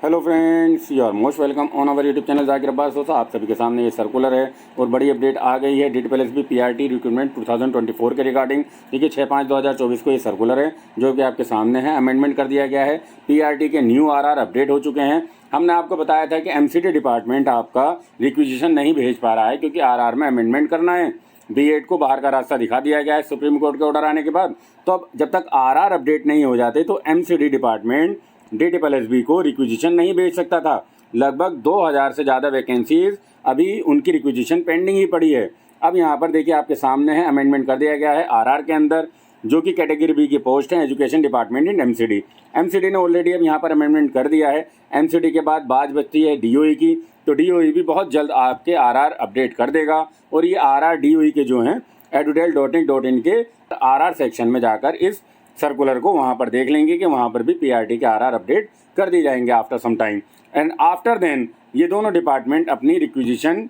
Hello friends, you are most welcome on our YouTube channel Zakir Abbas. दोस्तों, आप सभी के सामने ये सर्कुलर है और बड़ी अपडेट आ गई है DTPLSB PRT रिक्रूटमेंट 2024 के रिगार्डिंग। देखिए 6/5/2024 को ये सर्कुलर है जो कि आपके सामने है। अमेंडमेंट कर दिया गया है, PRT के न्यू RR अपडेट हो चुके हैं। हमने आपको बताया था कि MCT डिपार्टमेंट आपका रिक्विजिशन नहीं भेज पा रहा है क्योंकि RR में अमेंडमेंट करना है। B.ED को बाहर का रास्ता दिखा दिया गया है सुप्रीम कोर्ट के ऑर्डर आने के बाद। तो अब जब तक RR अपडेट नहीं हो जाते तो MCT डिपार्टमेंट DTPLSB को रिक्विजिशन नहीं भेज सकता था। लगभग 2000 से ज़्यादा वैकेंसीज अभी उनकी रिक्विजिशन पेंडिंग ही पड़ी है। अब यहाँ पर देखिए आपके सामने है, अमेंडमेंट कर दिया गया है RR के अंदर, जो कि कैटेगरी B की पोस्ट है एजुकेशन डिपार्टमेंट इन MCT ने ऑलरेडी अब यहाँ पर अमेंडमेंट कर दिया है। MCT के बाद बात बचती है DOE की, तो DOE भी बहुत जल्द आपके RR अपडेट कर देगा। और ये RR DOE के जो हैं edutail.nic.in के RR सेक्शन में जाकर इस सर्कुलर को वहाँ पर देख लेंगे कि वहाँ पर भी PRT के RR अपडेट कर दी जाएंगे after some time. And after then ये दोनों डिपार्टमेंट अपनी रिक्विजिशन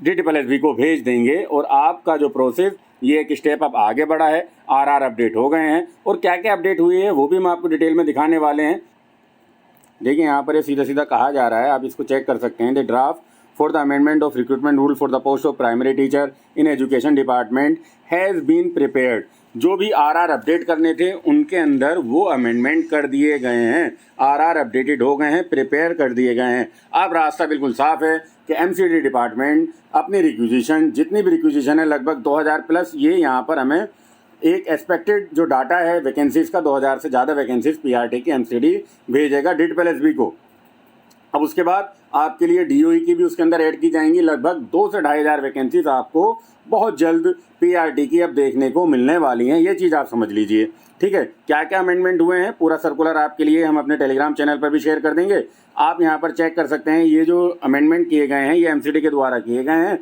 DTPLSB को भेज देंगे और आपका जो प्रोसेस ये एक स्टेप अब आगे बढ़ा है। RR अपडेट हो गए हैं और क्या क्या अपडेट हुई है वो भी हम आपको डिटेल में दिखाने वाले हैं। देखिए यहाँ पर ये सीधा सीधा कहा जा रहा है, आप इसको चेक कर सकते हैं। The draft for the amendment of recruitment rule for the post of primary teacher in education department has been prepared. जो भी RR अपडेट करने थे उनके अंदर वो अमेंडमेंट कर दिए गए हैं, RR अपडेटेड हो गए हैं, प्रिपेयर कर दिए गए हैं। अब रास्ता बिल्कुल साफ है कि MCT डिपार्टमेंट अपनी रिक्विजिशन, जितनी भी रिक्विजिशन है लगभग 2000 प्लस, ये यहाँ पर हमें एक एक्सपेक्टेड जो डाटा है वैकेंसीज़ का 2000 से ज़्यादा वैकेंसीज PRT की MCT भेजेगा DTPLSB को। अब उसके बाद आपके लिए DOE की भी उसके अंदर ऐड की जाएंगी। लगभग 2 से 2500 वैकेंसीज आपको बहुत जल्द PRT की अब देखने को मिलने वाली हैं। ये चीज़ आप समझ लीजिए, ठीक है। क्या क्या अमेंडमेंट हुए हैं पूरा सर्कुलर आपके लिए हम अपने टेलीग्राम चैनल पर भी शेयर कर देंगे। आप यहाँ पर चेक कर सकते हैं, ये जो अमेंडमेंट किए गए हैं ये MCT के द्वारा किए गए हैं।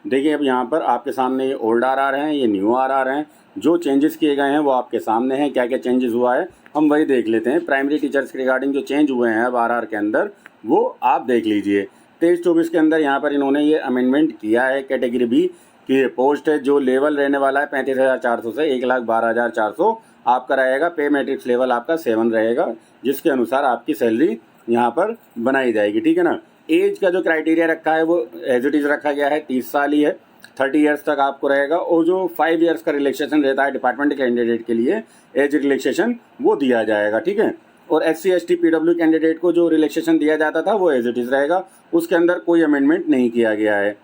देखिए अब यहाँ पर आपके सामने ये ओल्ड RR हैं, ये न्यू RR हैं। जो चेंजेस किए गए हैं वो आपके सामने हैं। क्या क्या चेंजेस हुआ है हम वही देख लेते हैं। प्राइमरी टीचर्स के रिगार्डिंग जो चेंज हुए हैं अब RR के अंदर वो आप देख लीजिए। 23-24 के अंदर यहाँ पर इन्होंने ये अमेंडमेंट किया है। कैटेगरी B की पोस्ट है, जो लेवल रहने वाला है 35,400 से 1,12,400 आपका रहेगा। पे मैट्रिक्स लेवल आपका 7 रहेगा, जिसके अनुसार आपकी सैलरी यहाँ पर बनाई जाएगी, ठीक है ना। एज का जो क्राइटेरिया रखा है वो एज इट इज़ रखा गया है, 30 साल ही है, 30 ईयर्स तक आपको रहेगा। और जो 5 ईयर्स का रिलैक्सेशन रहता है डिपार्टमेंट कैंडिडेट के लिए, एज रिलैक्सेशन वो दिया जाएगा, ठीक है। और SC ST PW कैंडिडेट को जो रिलैक्सेशन दिया जाता था वो एज इट इज़ रहेगा, उसके अंदर कोई अमेंडमेंट नहीं किया गया है।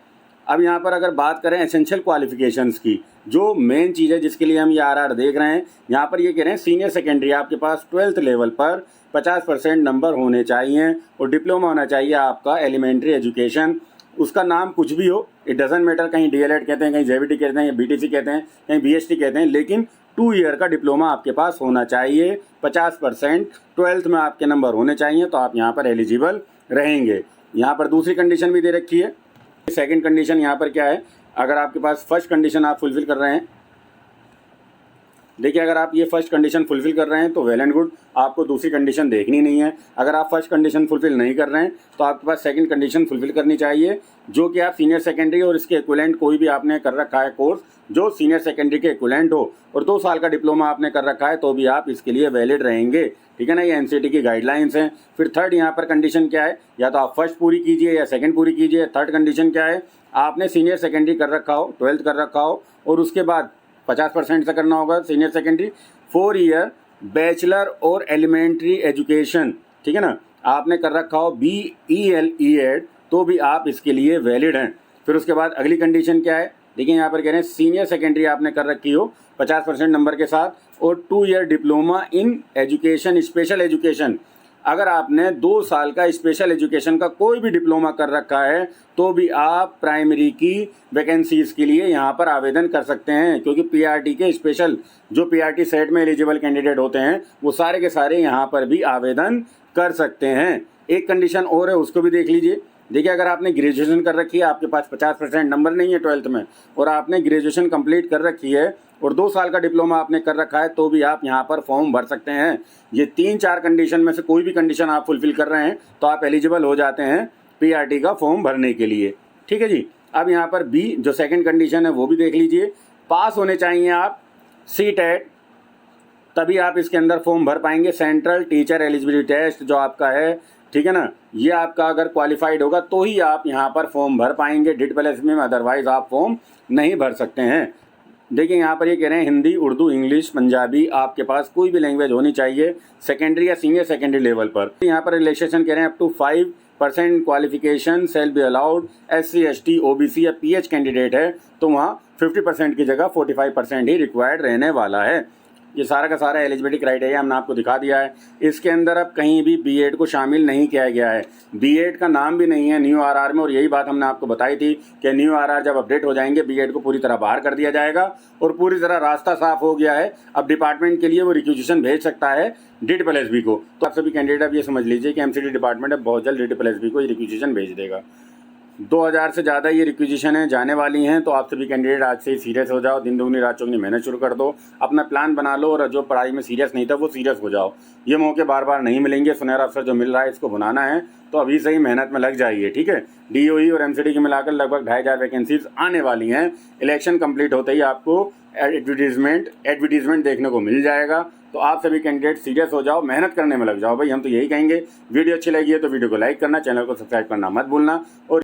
अब यहाँ पर अगर बात करें एसेंशियल क्वालिफिकेशंस की, जो मेन चीज़ है जिसके लिए हम ये RR देख रहे हैं, यहाँ पर ये कह रहे हैं सीनियर सेकेंडरी आपके पास 12th लेवल पर 50% नंबर होने चाहिए और डिप्लोमा होना चाहिए आपका एलिमेंट्री एजुकेशन। उसका नाम कुछ भी हो, इट डजेंट मैटर, कहीं DLED कहते हैं, कहीं JVT कहते हैं, या BTC कहते हैं, कहीं BHT कहते हैं, लेकिन 2 ईयर का डिप्लोमा आपके पास होना चाहिए। 50% 12th में आपके नंबर होने चाहिए, तो आप यहाँ पर एलिजिबल रहेंगे। यहाँ पर दूसरी कंडीशन भी दे रखी है। सेकंड कंडीशन यहाँ पर क्या है, अगर आपके पास फर्स्ट कंडीशन आप फुलफिल कर रहे हैं, देखिए अगर आप ये फर्स्ट कंडीशन फुलफिल कर रहे हैं तो वेल एंड गुड, आपको दूसरी कंडीशन देखनी नहीं है। अगर आप फर्स्ट कंडीशन फुलफिल नहीं कर रहे हैं तो आपके पास सेकंड कंडीशन फुलफिल करनी चाहिए, जो कि आप सीनियर सेकेंडरी और इसके इक्विवेलेंट कोई भी आपने कर रखा है कोर्स जो सीनियर सेकेंडरी के इक्विवेलेंट हो, और 2 साल का डिप्लोमा आपने कर रखा है तो भी आप इसके लिए वैलिड रहेंगे, ठीक है ना। ये MCT की गाइडलाइंस हैं। फिर थर्ड यहाँ पर कंडीशन क्या है, या तो आप फर्स्ट पूरी कीजिए या सेकंड पूरी कीजिए। थर्ड कंडीशन क्या है, आपने सीनियर सेकेंडरी कर रखा हो, 12th कर रखा हो, और उसके बाद 50% से करना होगा सीनियर सेकेंडरी, 4 ईयर बैचलर और एलिमेंट्री एजुकेशन, ठीक है ना, आपने कर रखा हो BEL तो भी आप इसके लिए वैलिड हैं। फिर उसके बाद अगली कंडीशन क्या है, देखिए यहाँ पर कह रहे हैं सीनियर सेकेंडरी आपने कर रखी हो 50% नंबर के साथ, और 2 year diploma in education special education. अगर आपने 2 साल का स्पेशल एजुकेशन का कोई भी डिप्लोमा कर रखा है तो भी आप प्राइमरी की वैकेंसीज़ के लिए यहाँ पर आवेदन कर सकते हैं, क्योंकि PRT के स्पेशल जो PRT सेट में एलिजिबल कैंडिडेट होते हैं वो सारे के सारे यहाँ पर भी आवेदन कर सकते हैं। एक कंडीशन और है, उसको भी देख लीजिए। देखिए अगर आपने ग्रेजुएशन कर रखी है, आपके पास 50% नंबर नहीं है 12th में, और आपने ग्रेजुएशन कंप्लीट कर रखी है और 2 साल का डिप्लोमा आपने कर रखा है, तो भी आप यहाँ पर फॉर्म भर सकते हैं। ये 3-4 कंडीशन में से कोई भी कंडीशन आप फुलफिल कर रहे हैं तो आप एलिजिबल हो जाते हैं PRT का फॉर्म भरने के लिए, ठीक है जी। अब यहाँ पर B जो सेकेंड कंडीशन है वो भी देख लीजिए। पास होने चाहिए आप CTET तभी आप इसके अंदर फॉर्म भर पाएंगे। सेंट्रल टीचर एलिजिबिलिटी टेस्ट जो आपका है, ठीक है ना, ये आपका अगर क्वालिफाइड होगा तो ही आप यहाँ पर फॉर्म भर पाएंगे डिट प्लेसमेंट में, अदरवाइज आप फॉर्म नहीं भर सकते हैं। देखिए यहाँ पर ये कह रहे हैं हिंदी, उर्दू, इंग्लिश, पंजाबी, आपके पास कोई भी लैंग्वेज होनी चाहिए सेकेंडरी या सीनियर सेकेंडरी लेवल पर। यहाँ पर रिलैक्सेशन कह रहे हैं up to 5% qualification shall be allowed. SC ST OBC या PH कैंडिडेट है तो वहाँ 50% की जगह 45% ही रिक्वायर्ड रहने वाला है। ये सारा का सारा एलिजिबिलिटी क्राइटेरिया हमने आपको दिखा दिया है। इसके अंदर अब कहीं भी B.Ed को शामिल नहीं किया गया है। B.Ed का नाम भी नहीं है न्यू RR में, और यही बात हमने आपको बताई थी कि न्यू RR जब अपडेट हो जाएंगे B.Ed को पूरी तरह बाहर कर दिया जाएगा और पूरी तरह रास्ता साफ हो गया है। अब डिपार्टमेंट के लिए वो रिक्वेजिशन भेज सकता है DIT SB को। तो आप सभी कैंडिडेट अब ये समझ लीजिए कि MCD डिपार्टमेंट अब बहुत जल्द DIT SB को रिक्वेजिशन भेज देगा। 2000 से ज़्यादा ये रिक्वेजिशनें जाने वाली हैं, तो आप सभी कैंडिडेट आज से ही सीरियस हो जाओ, दिन दुगनी रात चौगनी मेहनत शुरू कर दो, अपना प्लान बना लो और जो पढ़ाई में सीरियस नहीं था वो सीरियस हो जाओ। ये मौके बार बार नहीं मिलेंगे, सुनहरा अवसर जो मिल रहा है इसको भुनाना है तो अभी से ही मेहनत में लग जाइए, ठीक है। DOE और MCD के मिलाकर लगभग 2500 वैकेंसीज आने वाली हैं। इलेक्शन कंप्लीट होते ही आपको एडवर्टीजमेंट देखने को मिल जाएगा। तो आप सभी कैंडिडेट सीरियस हो जाओ, मेहनत करने में लग जाओ भाई, हम तो यही कहेंगे। वीडियो अच्छी लगी है तो वीडियो को लाइक करना, चैनल को सब्सक्राइब करना मत भूलना और